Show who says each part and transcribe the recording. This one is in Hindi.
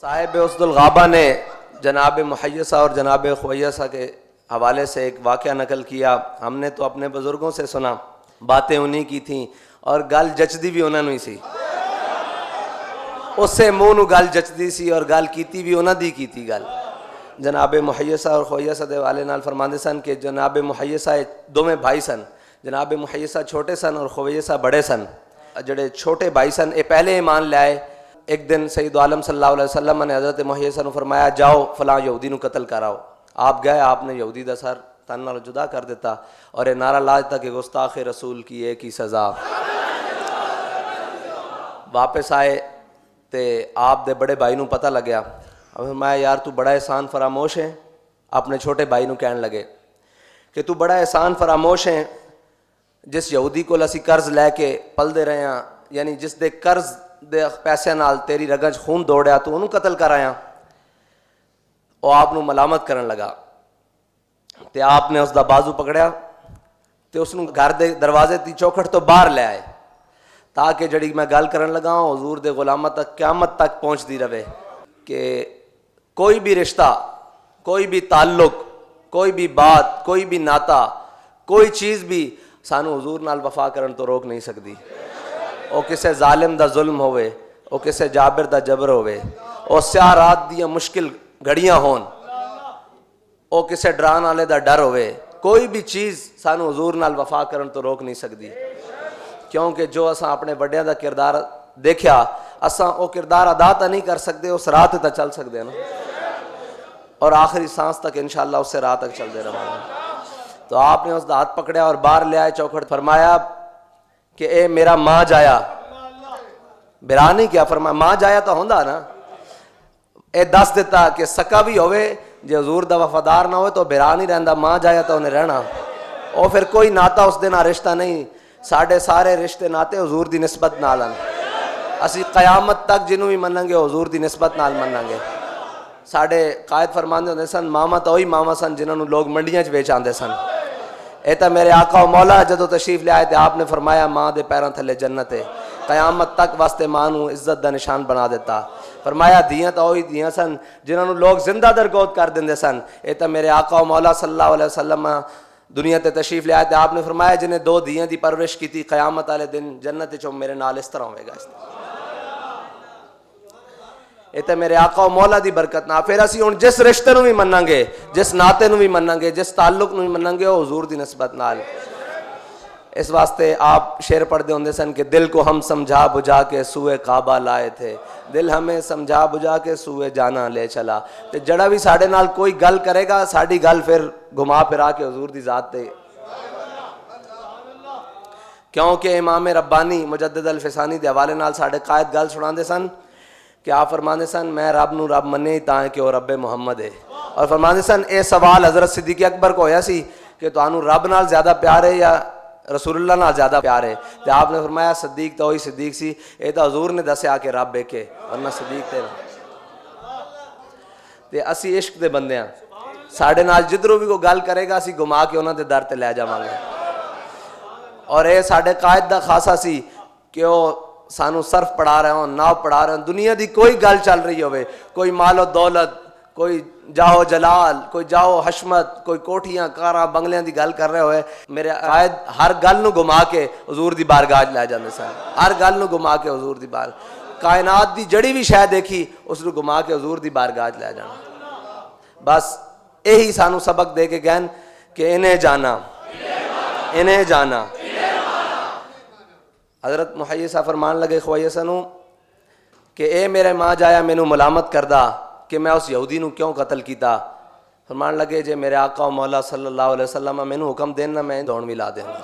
Speaker 1: साहिब उसदुल गाबा ने जनाब मुहय्यसा और जनाब खुवैयसा के हवाले से एक वाक़या नकल किया। हमने तो अपने बुज़ुर्गों से सुना, बातें उन्हीं की थी और गल जचदी भी उन्होंने ही सी। उससे मुँह नूं गल जचदी सी और गल कीती भी उन्हां दी कीती गल। जनाब मुहय्यसा और खुवैयसा दे हवाले नाल फरमांदे सन कि जनाब मुहय्यसा दोवें भाई सन। जनाब मुहय्यसा छोटे सन और खुवैयसा बड़े सन। जड़े छोटे भाई सन ये पहले ईमान लाए। एक दिन सईद आलम सल्लल्लाहु अलैहि वसल्लम ने हज़रत मुहय्यसा नूं फरमाया, जाओ फलां यहूदी नूं कतल कराओ। आप गए, आपने यहूदी दा सर तन नाल जुदा कर दिता और ये नारा ला दिता कि गुस्ताख रसूल की एक ही सज़ा। वापस आए तो आप दे बड़े भाई नूं पता लग्या। फरमाया, यार तू बड़ा एहसान फरामोश है। अपने छोटे भाई नूं कहण लगे कि तू बड़ा एहसान फरामोश है, जिस यहूदी को असी कर्ज लैके पलदे रहे हैं, यानी जिस दे कर्ज दे पैसे नाल तेरी रगज खून दौड़िया, तू उन्होंने कतल कराया। और आप नूं मलामत करन लगा तो आपने उसका बाजू पकड़िया तो उसनूं घर दे दरवाजे की चौखट तो बाहर ले आए, ताकि जड़ी मैं गल करन लगा हुजूर दे गुलामां तक क़यामत तक पहुँचती रहे कि कोई भी रिश्ता, कोई भी ताल्लुक, कोई भी बात, कोई भी नाता, कोई चीज़ भी सानू हुजूर नाल वफा करन तो रोक नहीं सकती। वो किसी जालिम दा जुल्म होवे, वो किसी जाबिर दा जबर होवे, वो स्याह रात दियां मुश्किल घड़ियां होन, वो किसी डरान वाले दा डर होवे, कोई भी चीज़ सानू हुजूर नाल वफा करन तो रोक नहीं सकती। क्योंकि जो असा अपने वड्डियां दा किरदार देखा, असा वो किरदार अदा तो नहीं कर सकते, उस राह तक चल सकते हैं ना, और आखिरी सांस तक इंशाअल्लाह उससे राह तक चलते रहेंगे। तो आपने उसका हाथ पकड़ा और बाहर ले आए चौखट। फरमाया कि ए मेरा मां जाया, बिरा नहीं क्या, फरमाया मां जाया तो होंदा ना। ए दस दिता कि सका भी होवे, जे हुजूर दा वफादार ना हो तो बिरा नहीं रहंदा, मां जाया तो उन्हें रहना। और फिर कोई नाता उस दिन रिश्ता नहीं, साढ़े सारे रिश्ते नाते हुजूर दी निस्बत नाल हन। असी क़यामत तक जिन्हों भी मनांगे हुजूर दी निस्बत नाल मनांगे। साढ़े कायद फरमांदे होंदे सन, मामा तो वही मामा सन जिन्होंने लोग मंडियां च बेच आंदे सन। ये तो मेरे आका मौला जदों तशरीफ ले आए थे आपने फरमाया माँ दे पैरों थले जन्नत है, क़यामत तक वास्ते मां नूं इज्जत दा निशान बना दिता। फरमाया दियाँ तो वही दियाँ सन जिन्होंने लोग जिंदा दरगोद कर देंदे सन। ये तो मेरे आका मौला सल्लल्लाहु अलैहि वसल्लम दुनिया ते तशरीफ ले आए थे आपने फरमाया जिन्हें दो दियाँ दी परवरिश की थी, क़यामत वाले दिन जन्नत चो मेरे नाल इस तरह होएगा। ये तो मेरे आका मौला दी बरकत ना। फिर असी हुण जिस रिश्ते नूं भी मनांगे, जिस नाते नूं भी मनांगे, जिस ताल्लुक नूं भी मनांगे, वो हुजूर दी निस्बत नाल। इस वास्ते आप शेर पढ़ते होंदे सन कि दिल को हम समझा बुझा के सूए काबा लाए थे, दिल हमें समझा बुझा के सूए जाना ले चला। तो जड़ा भी साढ़े नाल कोई गल करेगा, साड़ी गल फिर घुमा फिरा के हुजूर दी जात ते। क्योंकि इमाम रब्बानी मुजद्दिद अल फिसानी दे हवाले नाल साढ़े कायद गल सुनाते सन कि आप फरमाते सन मैं रब नूं रब मन्ने ही तां कि वह रब्बे मुहम्मद है। और फरमाते सन ये सवाल हज़रत सिद्दीक़ अकबर को होया सी कि तुहानूं रब नाल ज़्यादा प्यार है या रसूलुल्लाह नाल ज़्यादा प्यार है। तो आपने फरमाया सिद्दीक़ तो वही सिद्दीक़ सी, ये तो हजूर ने दस्या कि रब एक है, वरना सिद्दीक़ ते असी इश्क दे बंदे हैं। साढ़े नाल जिधरों भी कोई गल करेगा असी घुमा के उन्हां दे दर ते लै जावांगे। और ये साढ़े कायद दा खासा सी कि वह सानू सर्फ पढ़ा रहे हो, नाव पढ़ा रहे हो, दुनिया की कोई गल चल रही होवे, कोई मालो दौलत, कोई जाहो जलाल, कोई जाहो हशमत, कोई कोठियां कारा बंगलियां की गल कर रहे होए, मेरे कायद हर गल नूं घुमा के हुजूर दी बारगाह लै जांदे सन। हर गल नूं घुमा के हुजूर दी बार, कायनात दी जड़ी भी शै देखी उसनूं घुमा के हुजूर दी बारगाह लै जाना। बस यही सानू सबक दे के गए कि इन्हें जाना, इन्हें जाना। हज़रत मुहय्यसा फरमान लगे खुवैयसा नूं कि ए मेरे मां जाया मैनू मलामत करदा कि मैं उस यहूदी नूं क्यों कतल किया। फरमान लगे जे मेरे आका मौला सल्लल्लाहु अलैहि वसल्लम मैनू हुक्म देना मैं दौड़ भी ला देना।